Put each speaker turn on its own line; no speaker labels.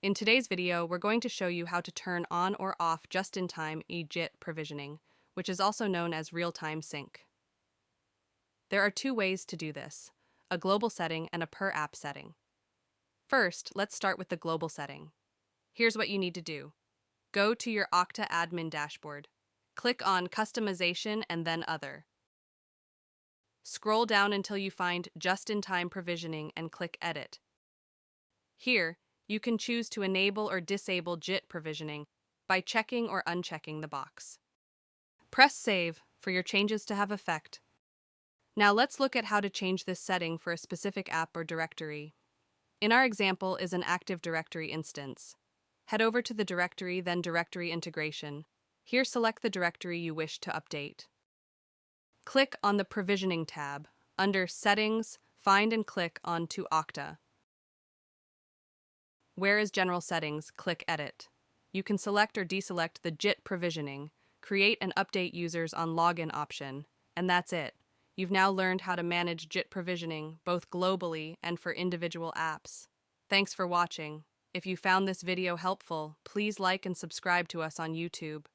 In today's video, we're going to show you how to turn on or off just-in-time JIT provisioning, which is also known as real-time sync. There are two ways to do this, a global setting and a per-app setting. First, let's start with the global setting. Here's what you need to do. Go to your Okta admin dashboard. Click on Customization and then Other. Scroll down until you find Just-in-Time Provisioning and click Edit. Here, you can choose to enable or disable JIT provisioning by checking or unchecking the box. Press Save for your changes to have effect. Now let's look at how to change this setting for a specific app or directory. In our example is an Active Directory instance. Head over to the directory, then Directory Integration. Here select the directory you wish to update. Click on the Provisioning tab. Under Settings, find and click on to Okta. Where is General Settings, click Edit. You can select or deselect the JIT provisioning, create and update users on login option, and that's it. You've now learned how to manage JIT provisioning, both globally and for individual apps. Thanks for watching. If you found this video helpful, please like and subscribe to us on YouTube.